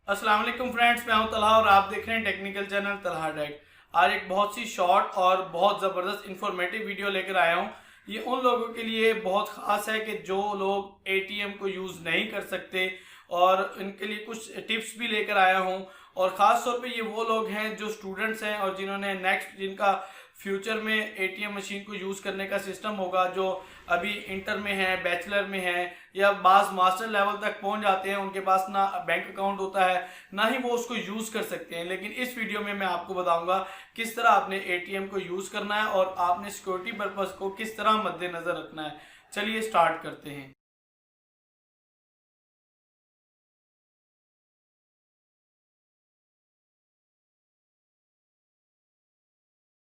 अस्सलाम वालेकुम फ्रेंड्स, मैं हूं तलहा और आप देख रहे हैं टेक्निकल चैनल तलहा टेक। आज एक बहुत सी शॉर्ट और बहुत ज़बरदस्त इंफॉर्मेटिव वीडियो लेकर आया हूं। ये उन लोगों के लिए बहुत ख़ास है कि जो लोग एटीएम को यूज़ नहीं कर सकते, और इनके लिए कुछ टिप्स भी लेकर आया हूं। और ख़ास तौर पे ये वो लोग हैं जो स्टूडेंट्स हैं और जिन्होंने जिनका फ्यूचर में एटीएम मशीन को यूज़ करने का सिस्टम होगा, जो अभी इंटर में है, बैचलर में है, या बास मास्टर लेवल तक पहुंच जाते हैं। उनके पास ना बैंक अकाउंट होता है, ना ही वो उसको यूज़ कर सकते हैं। लेकिन इस वीडियो में मैं आपको बताऊंगा किस तरह आपने एटीएम को यूज़ करना है और आपने सिक्योरिटी पर्पज़ को किस तरह मद्देनज़र रखना है। चलिए स्टार्ट करते हैं।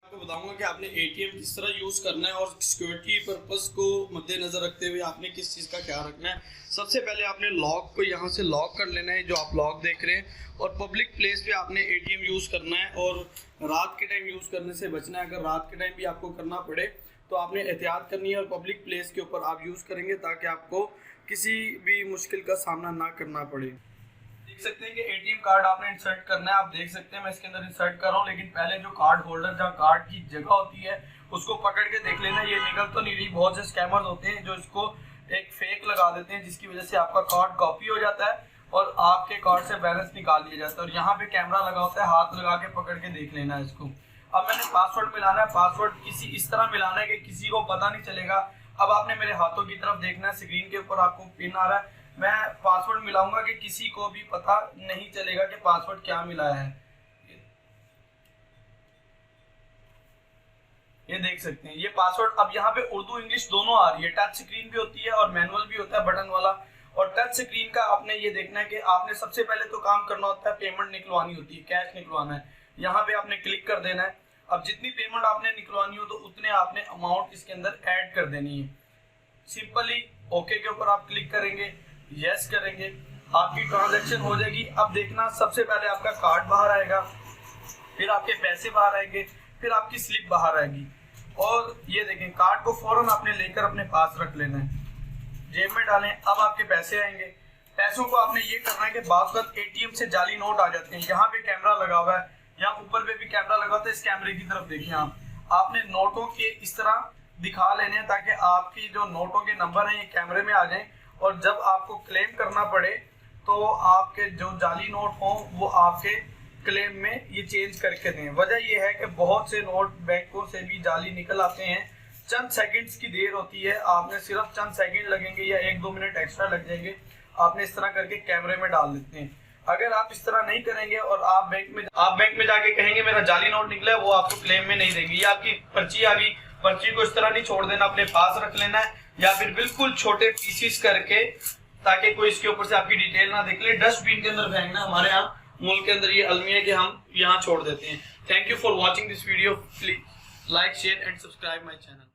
आपको बताऊंगा कि आपने एटीएम किस तरह यूज़ करना है और सिक्योरिटी पर्पस को मद्देनजर रखते हुए आपने किस चीज़ का ख्याल रखना है। सबसे पहले आपने लॉक को यहाँ से लॉक कर लेना है, जो आप लॉक देख रहे हैं। और पब्लिक प्लेस पे आपने एटीएम यूज़ करना है और रात के टाइम यूज़ करने से बचना है। अगर रात के टाइम भी आपको करना पड़े तो आपने एहतियात करनी है और पब्लिक प्लेस के ऊपर आप यूज़ करेंगे ताकि आपको किसी भी मुश्किल का सामना ना करना पड़े। देख सकते हैं कि एटीएम कार्ड आपने इंसर्ट करना है। आप देख सकते हैं मैं इसके अंदर इंसर्ट कर रहा हूँ, लेकिन पहले जो कार्ड होल्डर जहाँ कार्ड की जगह होती है उसको पकड़ के देख लेना। ये निकल तो नहीं रही। बहुत से स्कैमर्स होते हैं जो इसको एक फेक लगा देते हैं, जिसकी वजह से आपका कार्ड कॉपी हो जाता है और आपके कार्ड से बैलेंस निकाल लिया जाता है। और यहाँ पे कैमरा लगा होता है, हाथ लगा के पकड़ के देख लेना है इसको। अब मैंने पासवर्ड मिलाना है। पासवर्ड किसी इस तरह मिलाना है कि किसी को पता नहीं चलेगा। अब आपने मेरे हाथों की तरफ देखना है, स्क्रीन के ऊपर आपको पिन आ रहा है। मैं पासवर्ड मिलाऊंगा कि किसी को भी पता नहीं चलेगा कि पासवर्ड क्या मिलाया है। ये देख सकते हैं, ये पासवर्ड अब यहाँ पे उर्दू इंग्लिश दोनों आ रही है। टच स्क्रीन भी होती है और मैनुअल भी होता है, बटन वाला। और टच स्क्रीन का आपने ये देखना है कि आपने सबसे पहले तो काम करना होता है, पेमेंट निकलवानी होती है, कैश निकलवाना है। यहाँ पे आपने क्लिक कर देना है। अब जितनी पेमेंट आपने निकलवानी हो तो उतने आपने अमाउंट इसके अंदर ऐड कर देनी है। सिंपली ओके के ऊपर आप क्लिक करेंगे, यस करेंगे, आपकी ट्रांजैक्शन हो जाएगी। अब देखना, सबसे पहले आपका कार्ड बाहर आएगा, फिर आपके पैसे बाहर आएंगे, फिर आपकी स्लिप बाहर आएगी। और ये देखें, कार्ड को फौरन आपने लेकर अपने पास रख लेना है, जेब में डालें। अब आपके पैसे आएंगे। पैसों को आपने ये करना है कि बात वक्त एटीएम से जाली नोट आ जाते हैं। यहाँ पे कैमरा लगा हुआ है, यहाँ ऊपर पे भी कैमरा लगा होता है। इस कैमरे की तरफ देखिए आप। आपने नोटों के इस तरह दिखा लेने हैं ताकि आपकी जो नोटों के नंबर हैं ये कैमरे में आ जाएं। और जब आपको क्लेम करना पड़े तो आपके जो जाली नोट हों वो आपके क्लेम में ये चेंज करके दें। वजह ये है कि बहुत से नोट बैंकों से भी जाली निकल आते हैं। चंद सेकंड्स की देर होती है, आपने सिर्फ चंद सेकंड लगेंगे या 1-2 मिनट एक्स्ट्रा लग जाएंगे। आपने इस तरह करके कैमरे में डाल देते हैं। अगर आप इस तरह नहीं करेंगे और आप बैंक में जाके कहेंगे मेरा जाली नोट निकला है, वो आपको क्लेम में नहीं देंगे। ये आपकी पर्ची आ गई, पर्ची को इस तरह नहीं छोड़ देना, अपने पास रख लेना है, या फिर बिल्कुल छोटे पीसीस करके ताकि कोई इसके ऊपर से आपकी डिटेल ना देख ले। डस्टबिन के अंदर फेंकना। हमारे यहाँ मुल्क के अंदर ये अलमी है कि हम यहाँ छोड़ देते हैं। Thank you for watching this video. Please like, share and subscribe my channel.